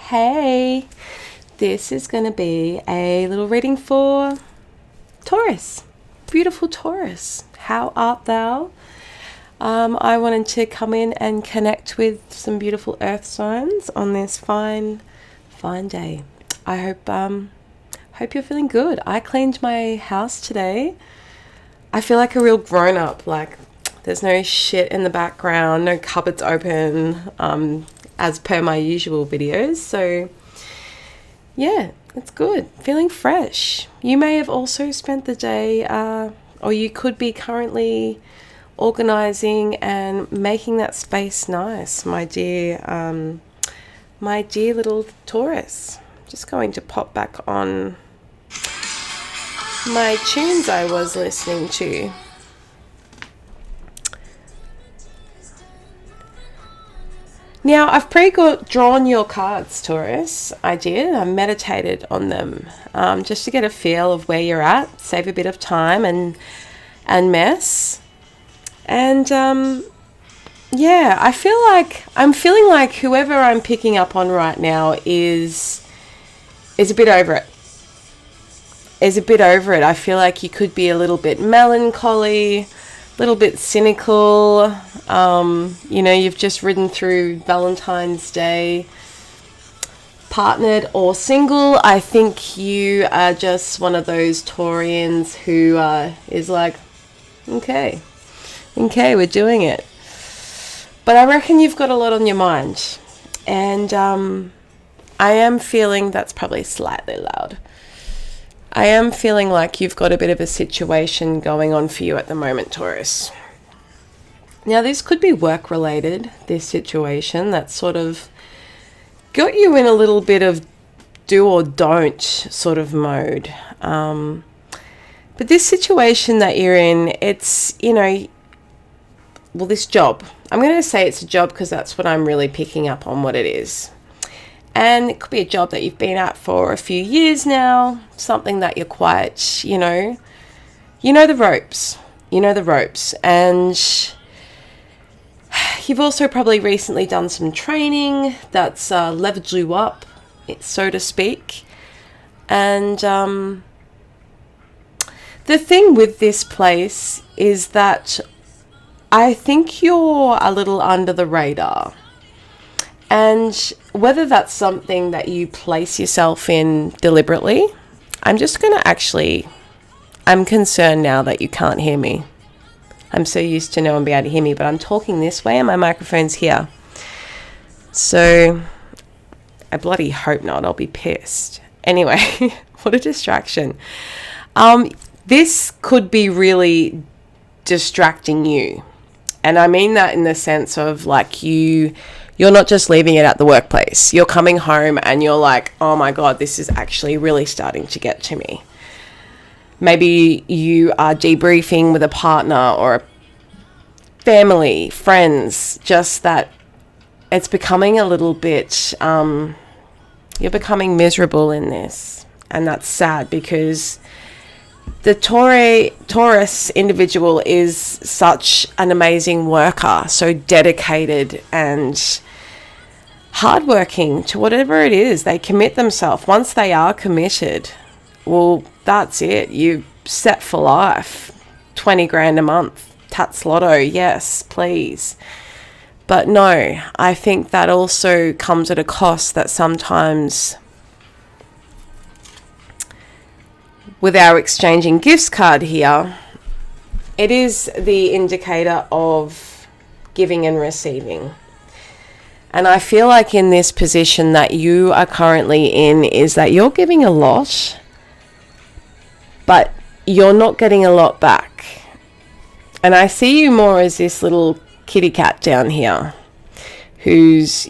Hey, this is going to be a little reading for Taurus. Beautiful Taurus. How art thou? I wanted to come in and connect with some beautiful earth signs on this fine day. I hope you're feeling good. I cleaned my house today. I feel like a real grown-up. Like there's no shit in the background, no cupboards open, as per my usual videos. So yeah, it's good. Feeling fresh. You may have also spent the day, or you could be currently organizing and making that space nice, my dear little Taurus. Just going to pop back on my tunes I was listening to. Now, I've drawn your cards, Taurus. I did. I meditated on them just to get a feel of where you're at, save a bit of time and mess. And yeah, I'm feeling like whoever I'm picking up on right now is a bit over it. I feel like you could be a little bit melancholy, a little bit cynical. You've just ridden through Valentine's Day, partnered or single. I think you are just one of those Taurians who is like, okay, we're doing it. But I reckon you've got a lot on your mind. And I am feeling, that's probably slightly loud, I am feeling like you've got a bit of a situation going on for you at the moment, Taurus. Now, this could be work-related, this situation that sort of got you in a little bit of do or don't sort of mode. But this situation that you're in, it's, this job. I'm going to say it's a job because that's what I'm really picking up on what it is. And it could be a job that you've been at for a few years now, something that you're quite, you know the ropes. And you've also probably recently done some training that's leveled you up, so to speak. And the thing with this place is that I think you're a little under the radar. And whether that's something that you place yourself in deliberately, I'm concerned now that you can't hear me. I'm so used to no one being able to hear me, but I'm talking this way and my microphone's here. So I bloody hope not. I'll be pissed. Anyway, what a distraction. This could be really distracting you. And I mean that in the sense of like you're not just leaving it at the workplace. You're coming home and you're like, oh my God, this is actually really starting to get to me. Maybe you are debriefing with a partner or a family, friends, just that it's becoming a little bit, you're becoming miserable in this. And that's sad because the Taurus individual is such an amazing worker, so dedicated and hardworking to whatever it is. They commit themselves. Once they are committed, well, that's it. You set for life. 20 grand a month. Tats Lotto. Yes, please. But no, I think that also comes at a cost that sometimes with our exchanging gifts card here, it is the indicator of giving and receiving. And I feel like in this position that you are currently in is that you're giving a lot, but you're not getting a lot back. And I see you more as this little kitty cat down here who's,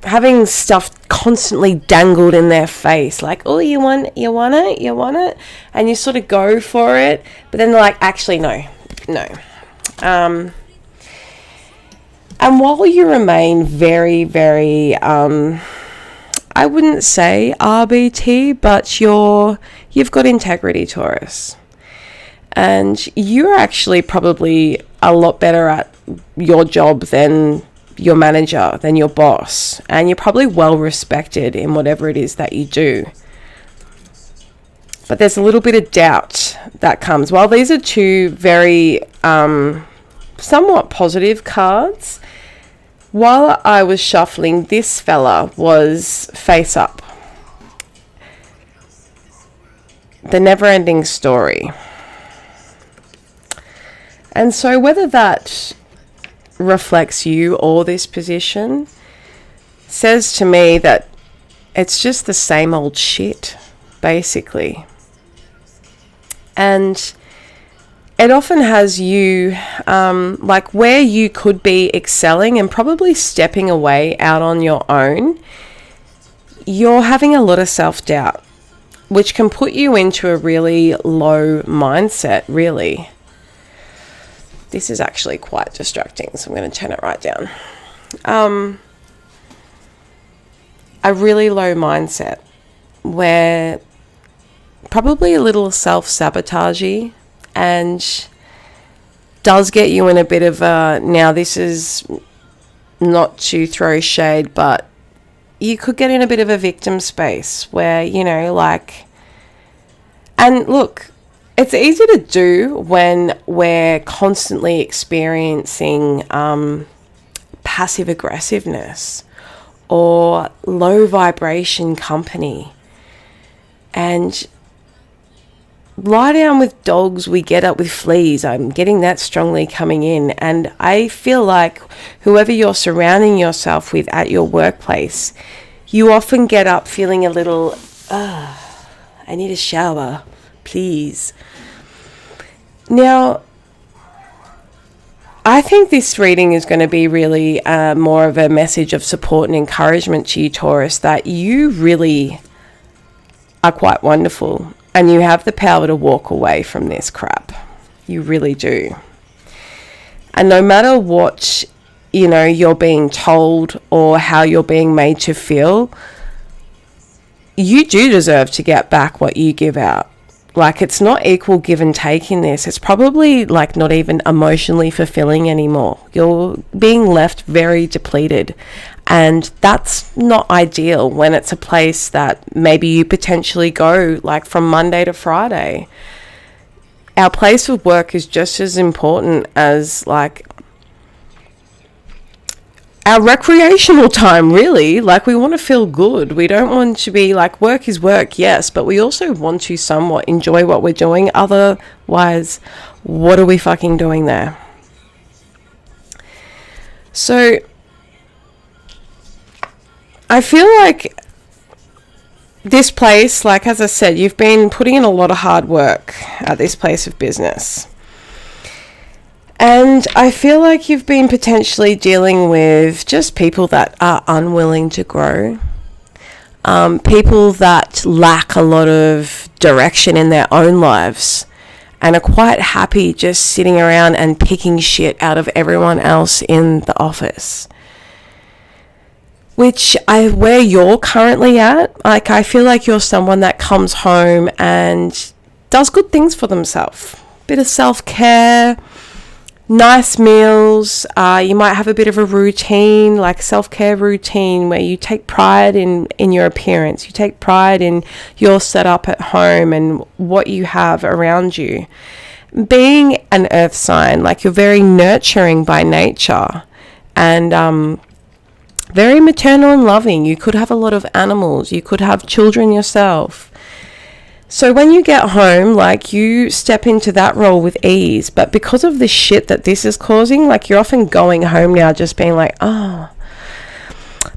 having stuff constantly dangled in their face, like, oh, you want it, and you sort of go for it, but then they're like, actually, no. And while you remain very, very, I wouldn't say RBT, but you've got integrity, Taurus, and you're actually probably a lot better at your job than your manager, than your boss, and you're probably well respected in whatever it is that you do. But there's a little bit of doubt that comes. While these are two very somewhat positive cards, while I was shuffling, this fella was face up. The never-ending story. And so whether that reflects you or this position says to me that it's just the same old shit, basically. And it often has you, like where you could be excelling and probably stepping away out on your own, you're having a lot of self-doubt, which can put you into a really low mindset, really. This is actually quite distracting, so I'm going to turn it right down. A really low mindset where probably a little self-sabotagey, and does get you in a bit of a, now this is not to throw shade, but you could get in a bit of a victim space where, you know, like, and look, it's easy to do when we're constantly experiencing passive aggressiveness or low vibration company. And lie down with dogs, we get up with fleas. I'm getting that strongly coming in. And I feel like whoever you're surrounding yourself with at your workplace, you often get up feeling a little, I need a shower, please. Now, I think this reading is going to be really more of a message of support and encouragement to you, Taurus, that you really are quite wonderful. And you have the power to walk away from this crap. You really do. And no matter what, you know, you're being told or how you're being made to feel, you do deserve to get back what you give out. Like, it's not equal give and take in this. It's probably like not even emotionally fulfilling anymore. You're being left very depleted. And that's not ideal when it's a place that maybe you potentially go like from Monday to Friday. Our place of work is just as important as like our recreational time, really. Like, we want to feel good. We don't want to be like, work is work, yes, but we also want to somewhat enjoy what we're doing. Otherwise, what are we fucking doing there? So I feel like this place, like as I said, you've been putting in a lot of hard work at this place of business. And I feel like you've been potentially dealing with just people that are unwilling to grow. People that lack a lot of direction in their own lives and are quite happy just sitting around and picking shit out of everyone else in the office. Where you're currently at, like, I feel like you're someone that comes home and does good things for themselves. Bit of self-care, nice meals. You might have a bit of a routine, like self-care routine, where you take pride in your appearance. You take pride in your setup at home and what you have around you. Being an earth sign, like, you're very nurturing by nature and very maternal and loving. You could have a lot of animals. You could have children yourself. So when you get home, like, you step into that role with ease. But because of the shit that this is causing, like, you're often going home now just being like, oh.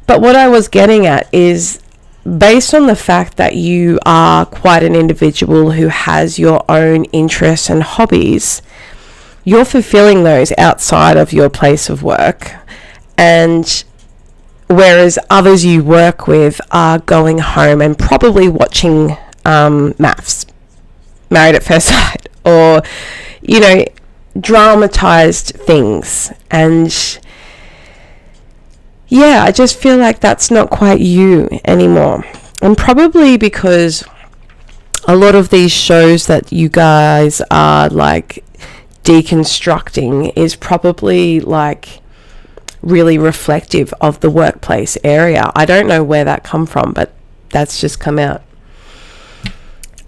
But what I was getting at is, based on the fact that you are quite an individual who has your own interests and hobbies, you're fulfilling those outside of your place of work. And whereas others you work with are going home and probably watching maths, Married at First Sight, or, you know, dramatized things. And yeah, I just feel like that's not quite you anymore. And probably because a lot of these shows that you guys are like deconstructing is probably like really reflective of the workplace area. I don't know where that come from, but that's just come out.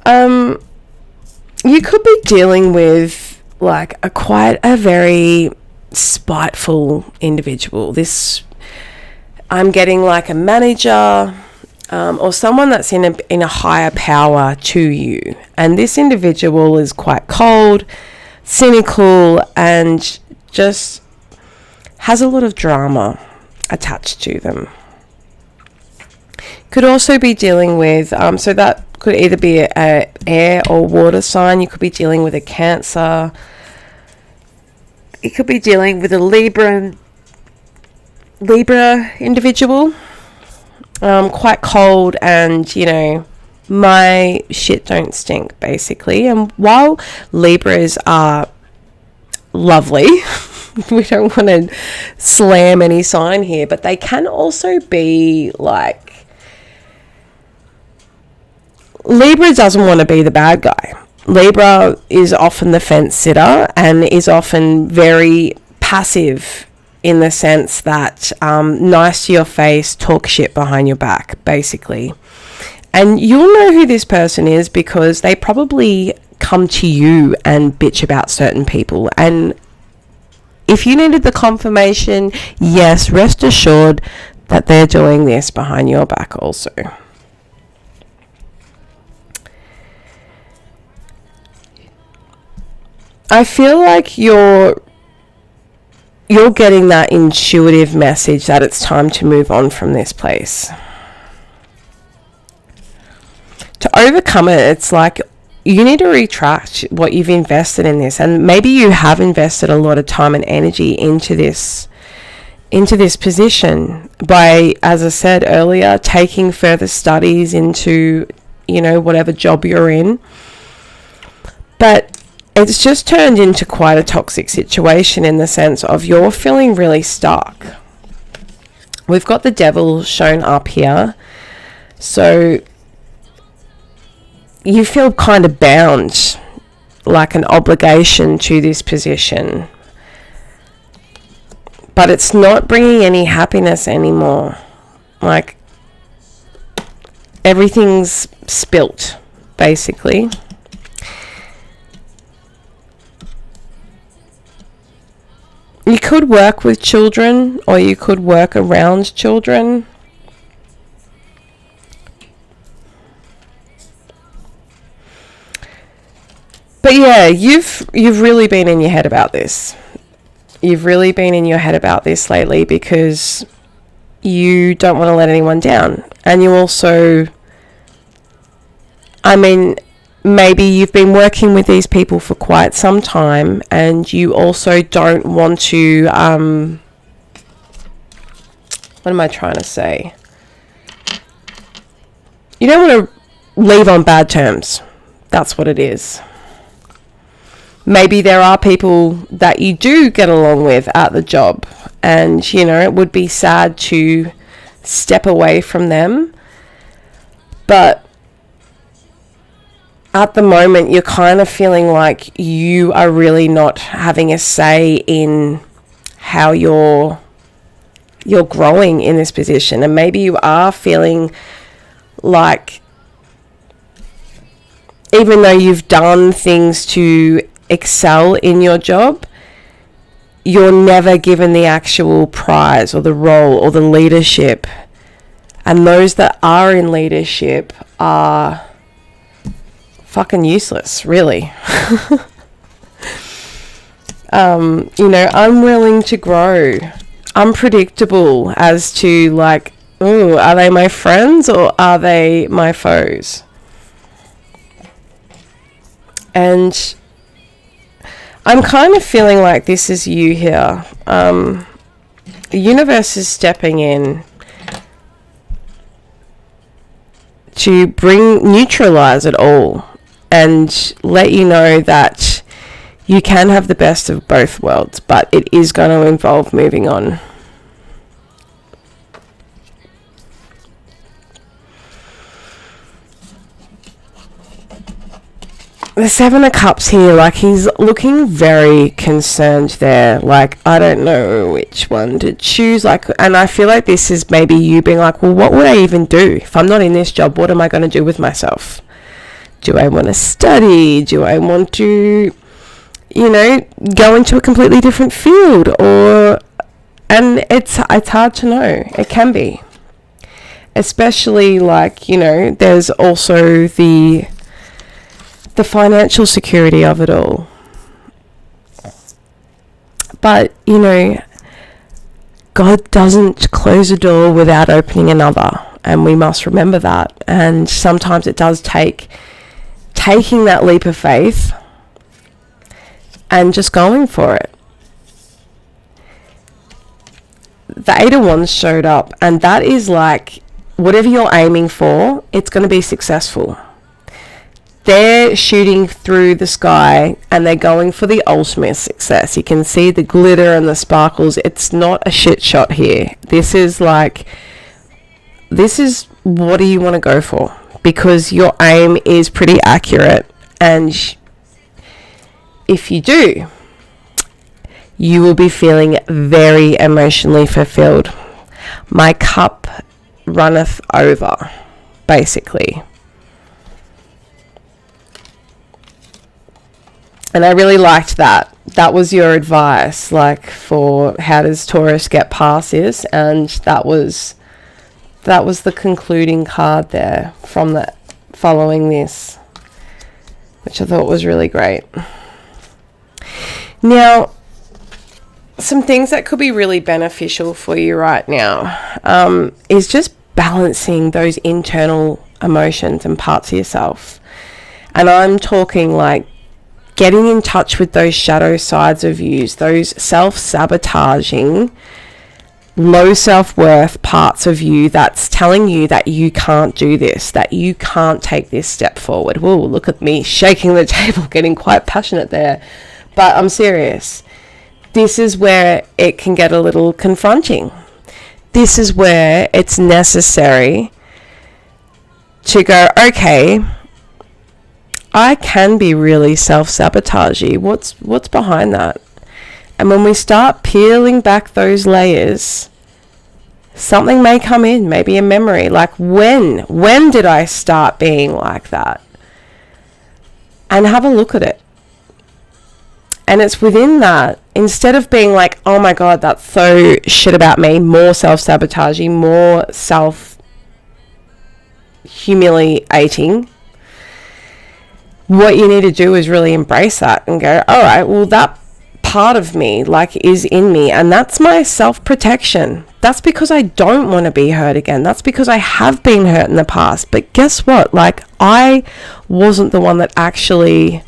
You could be dealing with like quite a very spiteful individual. I'm getting like a manager, or someone that's in a higher power to you, and this individual is quite cold, cynical, and just has a lot of drama attached to them. Could also be dealing with, so that could either be a air or water sign. You could be dealing with a Cancer. You could be dealing with a Libra individual. Quite cold, and you know, my shit don't stink, basically. And while Libras are lovely, we don't want to slam any sign here, but they can also be like, Libra doesn't want to be the bad guy. Libra is often the fence sitter and is often very passive, in the sense that nice to your face, talk shit behind your back, basically. And you'll know who this person is because they probably come to you and bitch about certain people. And if you needed the confirmation, yes, rest assured that they're doing this behind your back also. I feel like you're getting that intuitive message that it's time to move on from this place. To overcome it, it's like you need to retract what you've invested in this, and maybe you have invested a lot of time and energy into this position by, as I said earlier, taking further studies into, you know, whatever job you're in. But it's just turned into quite a toxic situation, in the sense of you're feeling really stuck. We've got the devil shown up here. So you feel kind of bound, like an obligation to this position. But it's not bringing any happiness anymore. Like, everything's spilt, basically. You could work with children, or you could work around children. But yeah, you've really been in your head about this. You've really been in your head about this lately because you don't want to let anyone down. And you also, I mean, maybe you've been working with these people for quite some time, and you also don't want to, what am I trying to say? You don't want to leave on bad terms. That's what it is. Maybe there are people that you do get along with at the job, and, you know, it would be sad to step away from them. But at the moment, you're kind of feeling like you are really not having a say in how you're growing in this position. And maybe you are feeling like, even though you've done things to excel in your job, you're never given the actual prize or the role or the leadership. And those that are in leadership are fucking useless, really. You know, unwilling to grow, unpredictable as to, like, ooh, are they my friends or are they my foes? And I'm kind of feeling like this is you here. The universe is stepping in to neutralize it all and let you know that you can have the best of both worlds, but it is going to involve moving on. the Seven of Cups here, like he's looking very concerned there. Like, I don't know which one to choose. Like, and I feel like this is maybe you being like, well, what would I even do? If I'm not in this job, what am I going to do with myself? Do I want to study? Do I want to, go into a completely different field? And it's hard to know. It can be. Especially like, there's also the financial security of it all. But, God doesn't close a door without opening another. And we must remember that. And sometimes it does take taking that leap of faith and just going for it. The Eight of Wands showed up, and that is like, whatever you're aiming for, it's going to be successful. They're shooting through the sky and they're going for the ultimate success. You can see the glitter and the sparkles. It's not a shit shot here. This is what do you want to go for? Because your aim is pretty accurate, and if you do, you will be feeling very emotionally fulfilled. My cup runneth over, basically. And I really liked that. That was your advice, like, for how does Taurus get past this? And that was the concluding card there from that, following this, which I thought was really great. Now, some things that could be really beneficial for you right now is just balancing those internal emotions and parts of yourself. And I'm talking like getting in touch with those shadow sides of you, those self-sabotaging, low self-worth parts of you that's telling you that you can't do this, that you can't take this step forward. Whoa, look at me shaking the table, getting quite passionate there. But I'm serious. This is where it can get a little confronting. This is where it's necessary to go, okay, I can be really self-sabotaging. What's behind that? And when we start peeling back those layers, something may come in, maybe a memory. Like, when did I start being like that? And have a look at it. And it's within that, instead of being like, oh my God, that's so shit about me, more self-sabotaging, more self-humiliating, what you need to do is really embrace that and go, all right, well, that part of me like is in me, and that's my self-protection. That's because I don't want to be hurt again. That's because I have been hurt in the past. But guess what? Like, I wasn't the one that actually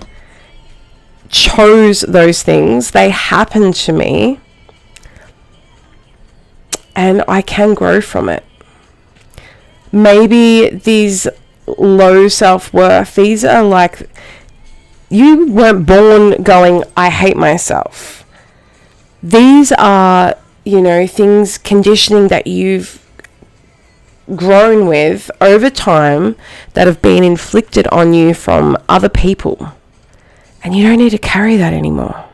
chose those things. They happened to me, and I can grow from it. Maybe these low self-worth, these are like, you weren't born going, I hate myself. These are, things, conditioning that you've grown with over time that have been inflicted on you from other people. And you don't need to carry that anymore.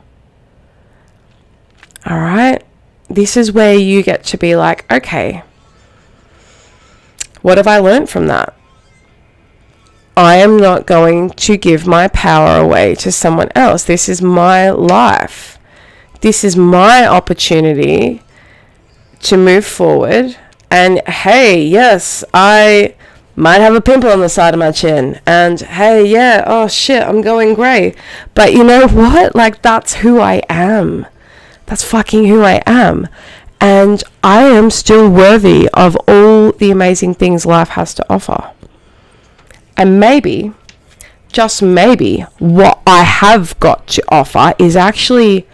All right? This is where you get to be like, okay, what have I learned from that? I am not going to give my power away to someone else. This is my life. This is my opportunity to move forward. And hey, yes, I might have a pimple on the side of my chin. And hey, yeah, oh shit, I'm going grey. But you know what? Like, that's who I am. That's fucking who I am. And I am still worthy of all the amazing things life has to offer. And maybe, just maybe, what I have got to offer is actually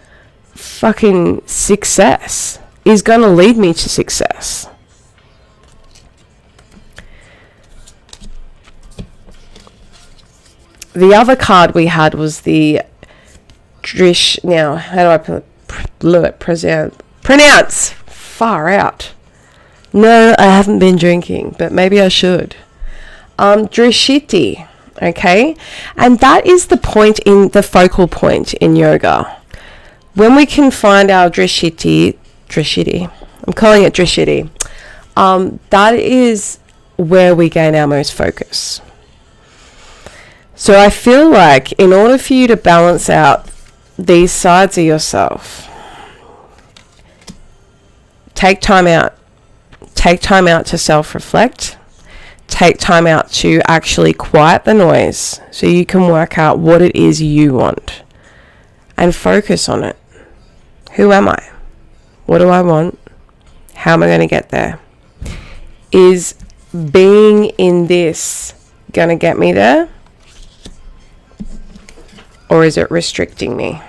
fucking success. Is going to lead me to success. The other card we had was the Drish. Now, how do I pronounce? Far out. No, I haven't been drinking, but maybe I should. Drishiti. Okay? And that is the point, in the focal point in yoga. When we can find our drishti, I'm calling it drishti, that is where we gain our most focus. So I feel like in order for you to balance out these sides of yourself, take time out. Take time out to self-reflect. Take time out to actually quiet the noise so you can work out what it is you want and focus on it. Who am I? What do I want? How am I going to get there? Is being in this going to get me there? Or is it restricting me?